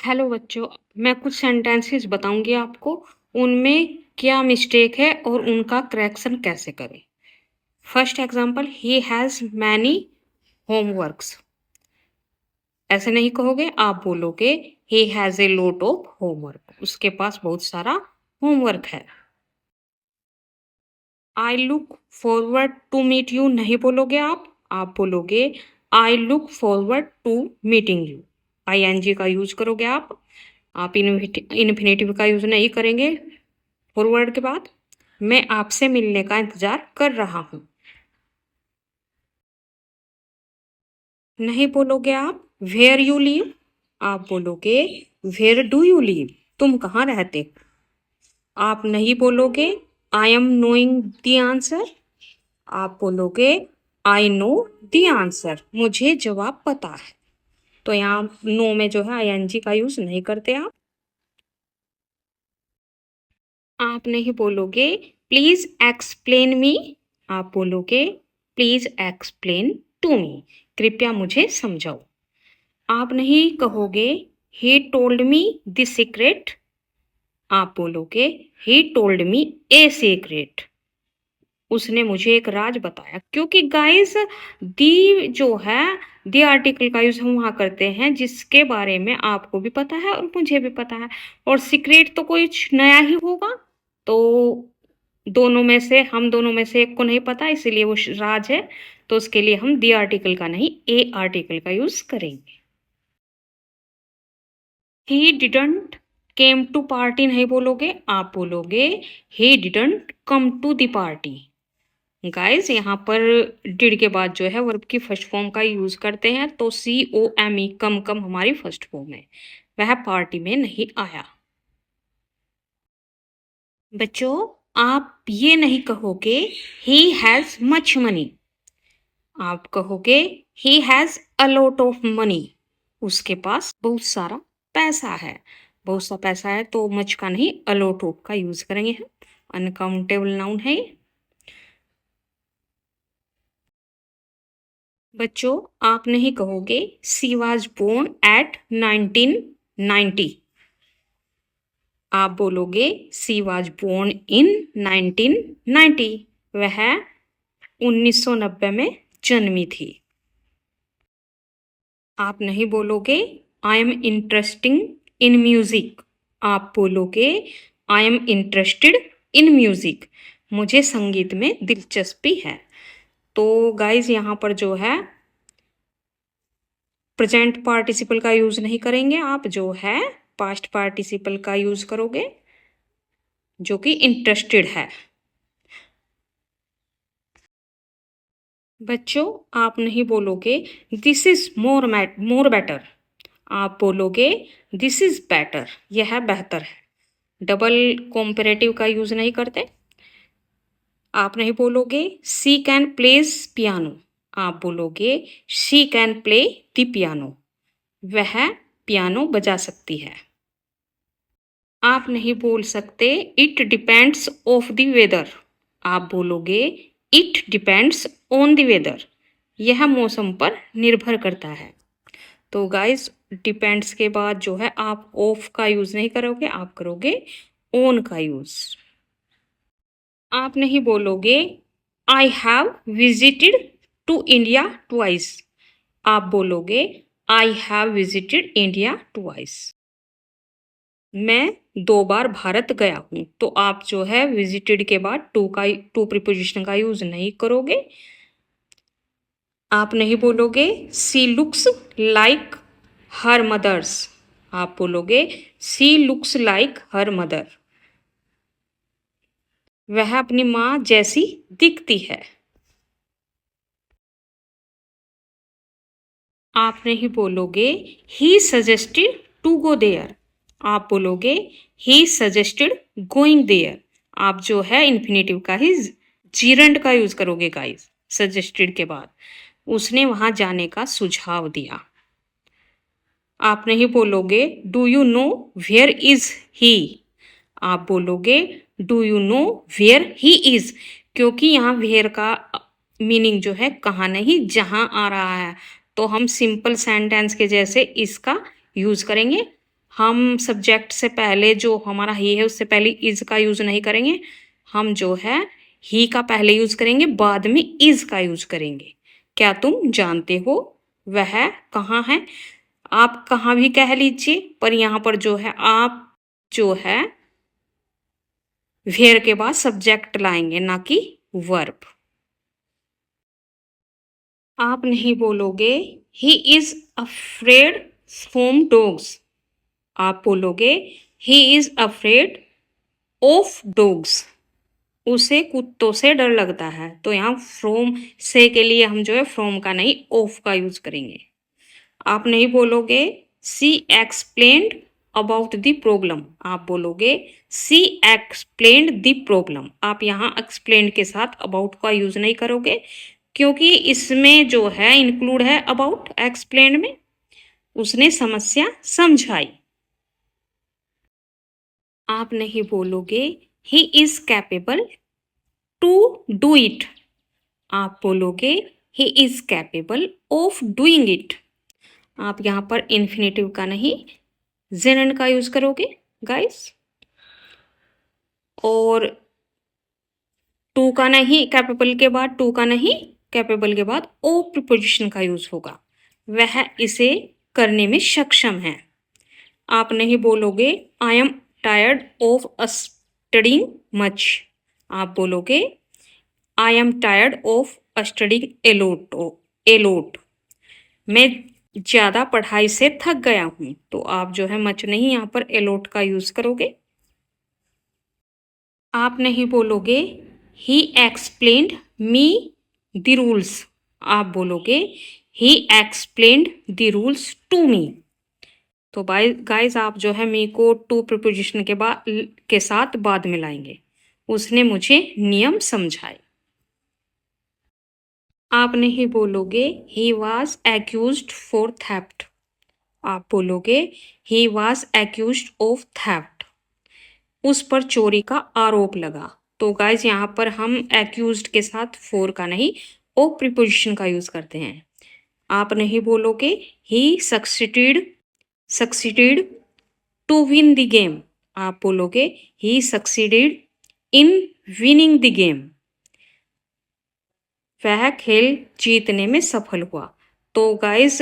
Hello बच्चों, मैं कुछ सेंटेंसेस बताऊंगी आपको, उनमें क्या मिस्टेक है और उनका करेक्शन कैसे करें। First example, he has many homeworks. ऐसे नहीं कहोगे, आप बोलोगे he has a lot of homework. उसके पास बहुत सारा होमवर्क है। I look forward to meet you नहीं बोलोगे आप बोलोगे I look forward to meeting you. ING का यूज करोगे आप इन्फिनेटिव का यूज नहीं करेंगे। फॉरवर्ड के बाद मैं आपसे मिलने का इंतजार कर रहा हूं नहीं बोलोगे आप वेयर यू लीव। आप बोलोगे वेयर डू यू लीव, तुम कहाँ रहते। आप नहीं बोलोगे I am knowing the answer. आप बोलोगे आई नो द आंसर, मुझे जवाब पता है। तो यहाँ नो में जो है आईएनजी का यूज नहीं करते आप नहीं बोलोगे प्लीज एक्सप्लेन मी। आप बोलोगे प्लीज एक्सप्लेन टू मी, कृपया मुझे समझाओ। आप नहीं कहोगे ही टोल्ड मी द सीक्रेट। आप बोलोगे he told me a secret, उसने मुझे एक राज बताया। क्योंकि गाइस दी जो है दी आर्टिकल का यूज हम वहां करते हैं जिसके बारे में आपको भी पता है और मुझे भी पता है, और सीक्रेट तो कुछ नया ही होगा। तो हम दोनों में से एक को नहीं पता, इसीलिए वो राज है। तो उसके लिए हम दी आर्टिकल का नहीं ए आर्टिकल का यूज करेंगे। He didn't came to party नहीं बोलोगे, आप बोलोगे he didn't come to the party. Guys यहाँ पर डिड के बाद जो है वर्ब की फर्स्ट फॉर्म का यूज करते हैं, तो COME कम कम हमारी फर्स्ट फॉर्म है, वह पार्टी में नहीं आया। बच्चों, आप ये नहीं कहोगे ही हैज मच मनी। आप कहोगे he has a lot of money, उसके पास बहुत सारा पैसा है। बहुत सा पैसा है तो मच का नहीं अ लॉट ऑफ का यूज करेंगे। अनकाउंटेबल नाउन है। बच्चों, आप नहीं कहोगे सी वॉज बोर्न एट 1990। आप बोलोगे सी वॉज बोर्न इन 1990, वह 1990 में जन्मी थी। आप नहीं बोलोगे I am interesting in music. आप बोलोगे I am interested in music, मुझे संगीत में दिलचस्पी है। तो गाइज यहाँ पर जो है प्रेजेंट पार्टिसिपल का यूज नहीं करेंगे, आप जो है पास्ट पार्टिसिपल का यूज करोगे जो कि इंटरेस्टेड है। बच्चों, आप नहीं बोलोगे दिस इज मोर बेटर। आप बोलोगे दिस इज बेटर, यह बेहतर है। डबल कॉम्पेरेटिव का यूज नहीं करते। आप नहीं बोलोगे सी कैन प्लेज पियानो। आप बोलोगे she can play the piano, वह पियानो बजा सकती है। आप नहीं बोल सकते it depends of the weather. आप बोलोगे it depends on the weather, यह मौसम पर निर्भर करता है। तो गाइस डिपेंड्स के बाद जो है आप ऑफ का यूज नहीं करोगे, आप करोगे ऑन का यूज। आप नहीं बोलोगे I have visited to India twice. आप बोलोगे I have visited India twice, मैं 2 बार भारत गया हूं। तो आप जो है विजिटेड के बाद टू प्रीपोजिशन का यूज नहीं करोगे। आप नहीं बोलोगे she looks like her mothers. आप बोलोगे she looks like her mother, वह अपनी माँ जैसी दिखती है। आप नहीं बोलोगे he suggested to go there. आप बोलोगे ही सजेस्टेड गोइंग देयर। आप जो है इन्फिनेटिव का ही जीरंड का यूज करोगे गाइस सजेस्टेड के बाद, उसने वहां जाने का सुझाव दिया। आप नहीं बोलोगे do you know where is he. आप बोलोगे do you know where he is, क्योंकि यहाँ वेयर का मीनिंग जो है कहाँ नहीं जहां आ रहा है, तो हम सिंपल सेंटेंस के जैसे इसका यूज करेंगे। हम सब्जेक्ट से पहले जो हमारा ही है उससे पहले इज का यूज नहीं करेंगे। हम जो है ही का पहले यूज करेंगे, बाद में इज का यूज करेंगे। क्या तुम जानते हो वह कहाँ है? आप कहाँ भी कह लीजिए, पर यहाँ पर जो है आप जो है वेयर के बाद सब्जेक्ट लाएंगे, ना कि वर्ब। आप नहीं बोलोगे he is afraid from dogs, आप बोलोगे he is afraid of dogs, उसे कुत्तों से डर लगता है। तो यहाँ फ्रॉम से के लिए हम जो है फ्रॉम का नहीं ऑफ का यूज करेंगे। आप नहीं बोलोगे सी एक्सप्लेन्ड अबाउट द प्रॉब्लम, आप बोलोगे सी एक्सप्लेन्ड द प्रॉब्लम। आप यहाँ एक्सप्लेन्ड के साथ अबाउट का यूज नहीं करोगे, क्योंकि इसमें जो है इंक्लूड है अबाउट एक्सप्लेन्ड में, उसने समस्या समझाई। आप नहीं बोलोगे he is capable to do it, आप बोलोगे he is capable of doing it. आप यहाँ पर इन्फिनेटिव का नहीं जेनन का यूज करोगे गाइस। और टू का नहीं कैपेबल के बाद, टू का नहीं कैपेबल के बाद ओ प्रीपोजिशन का यूज होगा, वह इसे करने में सक्षम है। आप नहीं बोलोगे I am tired of studying much, आप बोलोगे I am tired of studying a lot, मैं ज़्यादा पढ़ाई से थक गया हूँ। तो आप जो है मच नहीं, यहाँ पर एलोट का यूज़ करोगे। आप नहीं बोलोगे he explained me the rules, आप बोलोगे he explained the rules to me. तो गाइस आप जो है मी को टू प्रीपोजिशन के साथ बाद में लाएंगे, उसने मुझे नियम समझाए। आप नहीं बोलोगे he was accused for theft, आप बोलोगे he was accused of theft, उस पर चोरी का आरोप लगा। तो गाइज यहाँ पर हम एक्यूज्ड के साथ फॉर का नहीं ओ प्रीपोजिशन का यूज करते हैं। आप नहीं बोलोगे ही succeeded to win the game, आप बोलोगे ही succeeded in winning the game, वह खेल जीतने में सफल हुआ। तो गाइस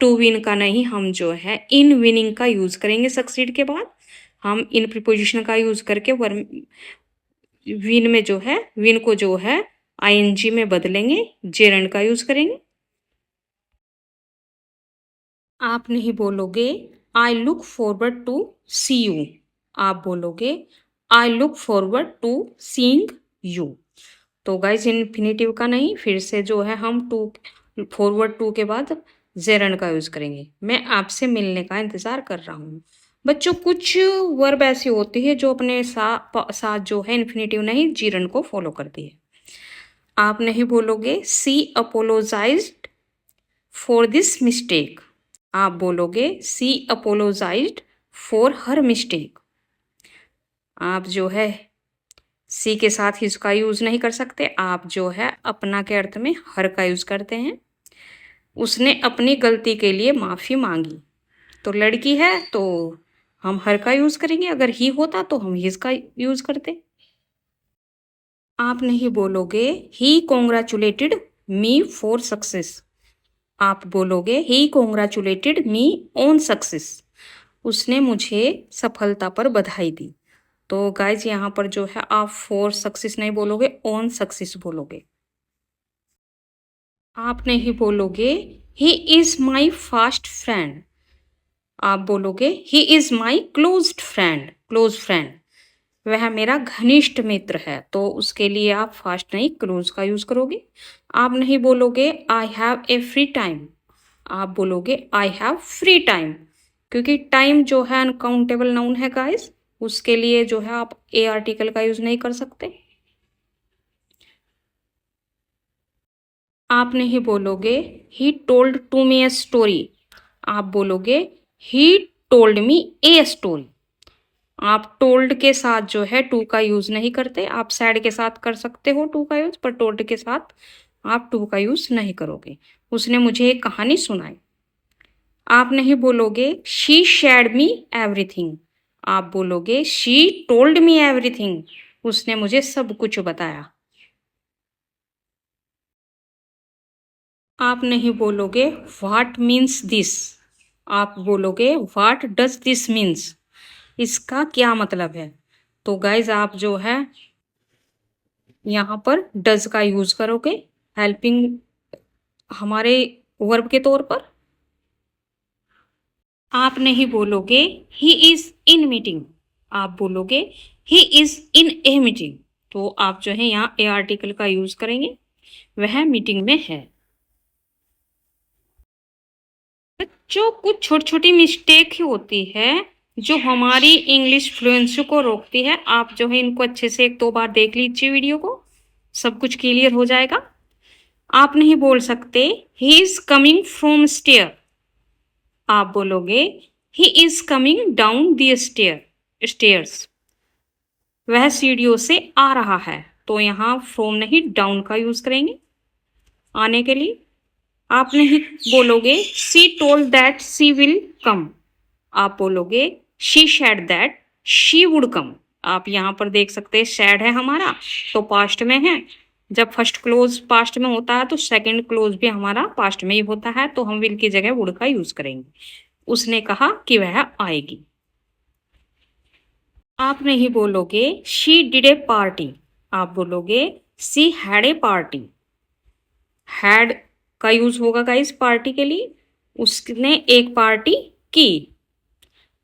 टू विन का नहीं, हम जो है इन विनिंग का यूज करेंगे सक्सीड के बाद। हम इन प्रीपोजिशन का यूज करके विन में जो है विन को जो है आईएनजी में बदलेंगे, जेरंड का यूज करेंगे। आप नहीं बोलोगे I look forward to see you, आप बोलोगे I look forward to seeing you. तो गाइज इन्फिनेटिव का नहीं, फिर से जो है हम टू फॉरवर्ड टू के बाद जेरंड का यूज करेंगे। मैं आपसे मिलने का इंतजार कर रहा हूँ। बच्चों कुछ वर्ब ऐसी होती है जो अपने साथ जो है इन्फिनेटिव नहीं जीरंड को फॉलो करती है। आप नहीं बोलोगे सी अपोलोजाइज्ड फॉर दिस मिस्टेक, आप बोलोगे सी अपोलोजाइज्ड फॉर हर मिस्टेक। आप जो है सी के साथ इसका यूज नहीं कर सकते, आप जो है अपना के अर्थ में हर का यूज करते हैं। उसने अपनी गलती के लिए माफी मांगी, तो लड़की है तो हम हर का यूज करेंगे, अगर ही होता तो हम हिज का यूज करते। आप नहीं बोलोगे ही कॉन्ग्रेचुलेटेड मी फॉर सक्सेस, आप बोलोगे ही कॉन्ग्रेचुलेटेड मी ऑन सक्सेस, उसने मुझे सफलता पर बधाई दी। तो गाइज यहाँ पर जो है आप फॉर सक्सेस नहीं बोलोगे, ऑन सक्सेस बोलोगे। आप नहीं बोलोगे he is my fast friend, आप बोलोगे he is my close friend, वह मेरा घनिष्ठ मित्र है। तो उसके लिए आप फास्ट नहीं क्लोज का यूज करोगे। आप नहीं बोलोगे I have a free time, आप बोलोगे आई हैव फ्री टाइम, क्योंकि टाइम जो है अनकाउंटेबल नाउन है गाइस, उसके लिए जो है आप ए आर्टिकल का यूज नहीं कर सकते। आप नहीं बोलोगे he told to me a story, आप बोलोगे he told me a story. आप टोल्ड के साथ जो है टू का यूज नहीं करते, आप सैड के साथ कर सकते हो टू का यूज, पर टोल्ड के साथ आप टू का यूज नहीं करोगे। उसने मुझे एक कहानी सुनाई। आप नहीं बोलोगे शी शेयर्ड मी एवरीथिंग, आप बोलोगे शी टोल्ड मी एवरीथिंग, उसने मुझे सब कुछ बताया। आप नहीं बोलोगे व्हाट मीन्स दिस, आप बोलोगे व्हाट डज दिस मीन्स, इसका क्या मतलब है। तो गाइज आप जो है यहाँ पर डज का यूज करोगे हेल्पिंग हमारे वर्ब के तौर पर। आप नहीं बोलोगे ही इज इन मीटिंग, आप बोलोगे he is in a meeting, तो आप जो है यहाँ ए आर्टिकल का यूज करेंगे, वह मीटिंग में है। जो कुछ छोटी छोटी मिस्टेक ही होती है जो हमारी इंग्लिश फ्लुएंसी को रोकती है, आप जो है इनको अच्छे से एक दो बार देख लीजिए वीडियो को, सब कुछ क्लियर हो जाएगा। आप नहीं बोल सकते he is coming from stair, आप बोलोगे he is coming down the stairs, वह सीढ़ियों से आ रहा है, तो यहाँ फ्रॉम नहीं डाउन का यूज करेंगे आने के लिए। आप नहीं बोलोगे she told that she will come, आप बोलोगे she said that she would come. आप यहाँ पर देख सकते हैं शेड है हमारा तो पास्ट में है, जब फर्स्ट क्लोज पास्ट में होता है तो सेकंड क्लोज भी हमारा पास्ट में ही होता है, तो हम विल की जगह वुड का यूज करेंगे। उसने कहा कि वह आएगी। आप नहीं बोलोगे शी डिड ए पार्टी, आप बोलोगे she had a party, had का यूज होगा गाइस पार्टी के लिए, उसने एक पार्टी की।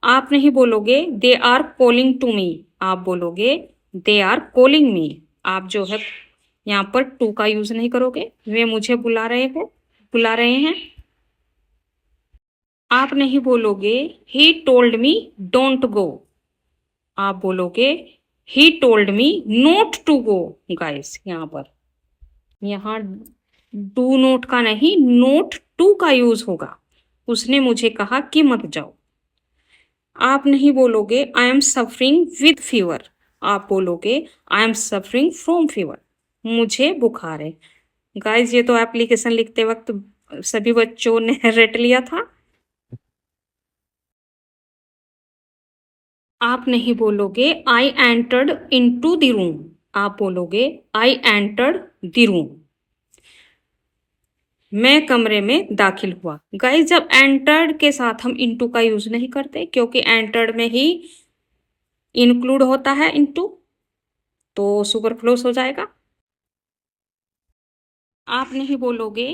आप नहीं बोलोगे they are calling to me, आप बोलोगे दे आर कॉलिंग मी, आप जो है यहाँ पर टू का यूज नहीं करोगे, वे मुझे बुला रहे हैं। आप नहीं बोलोगे he told me don't go, आप बोलोगे he told me not to go. Guys यहाँ डू नोट का नहीं नोट टू का यूज होगा, उसने मुझे कहा कि मत जाओ। आप नहीं बोलोगे I am suffering with fever, आप बोलोगे I am suffering from fever, मुझे बुखार है। गाइस ये तो एप्लीकेशन लिखते वक्त सभी बच्चों ने रट लिया था। आप नहीं बोलोगे I entered into the room, आप बोलोगे आई एंटर्ड द रूम, मैं कमरे में दाखिल हुआ। गाइस जब एंटर्ड के साथ हम इनटू का यूज नहीं करते क्योंकि एंटर्ड में ही इंक्लूड होता है इनटू, तो सुपरफ्लोस हो जाएगा। आप नहीं बोलोगे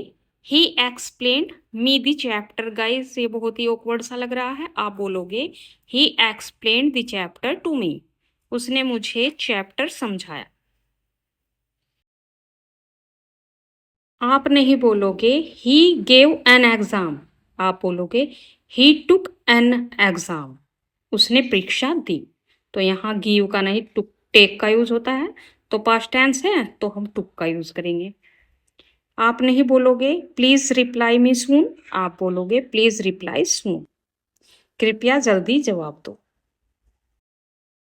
he explained me the chapter, guys ये बहुत ही ऑकवर्ड सा लग रहा है, आप बोलोगे he explained the chapter to me, उसने मुझे चैप्टर समझाया। आप नहीं बोलोगे ही गेव एन एग्जाम, आप बोलोगे ही टुक एन एग्जाम, उसने परीक्षा दी। तो यहाँ गिव का नहीं टुक टेक का यूज होता है, तो पास्ट टेंस है तो हम टुक का यूज करेंगे। आप नहीं बोलोगे प्लीज रिप्लाई मी सून, आप बोलोगे प्लीज रिप्लाई सून, कृपया जल्दी जवाब दो।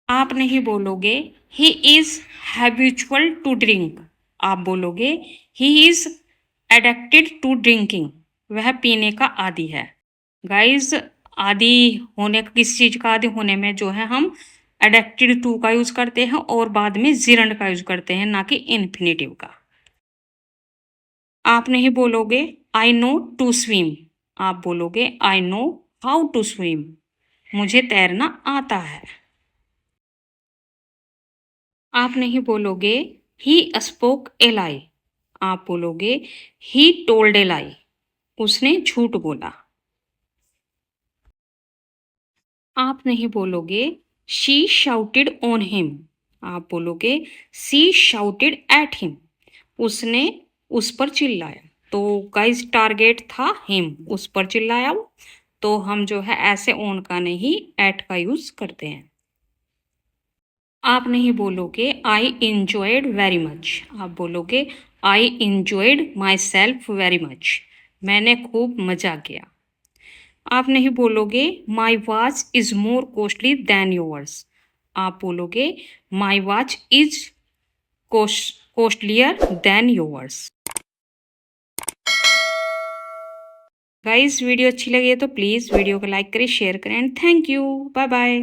आप नहीं बोलोगे he is habitual to drink, आप बोलोगे he is addicted to drinking, वह पीने का आदी है। गाइज आदि होने किस चीज का आदि होने में जो है हम एडिक्टेड टू का यूज करते हैं और बाद में जिरंड का यूज करते हैं, ना कि इन्फिनेटिव का। आप नहीं बोलोगे आई नो टू स्विम, आप बोलोगे I know how to swim, मुझे तैरना आता है। आप नहीं बोलोगे ही स्पोक ए लाई, आप बोलोगे ही टोल्ड ए लाई, उसने झूठ बोला। आप नहीं बोलोगे शी शाउटेड ऑन हिम, आप बोलोगे शी शाउटेड एट हिम, उसने उस पर चिल्लाया। तो गाइस टारगेट था हिम, उस पर चिल्लाया वो, तो हम जो है ऐसे ऑन का नहीं एट का यूज करते हैं। आप नहीं बोलोगे आई इंजॉयड वेरी मच, आप बोलोगे I enjoyed myself very much, मैंने खूब मजा किया। आप नहीं बोलोगे my watch is more costly than yours, आप बोलोगे my watch is costlier than yours. Guys video अच्छी लगी है तो प्लीज़ वीडियो को लाइक करें, शेयर करें and thank you. Bye bye.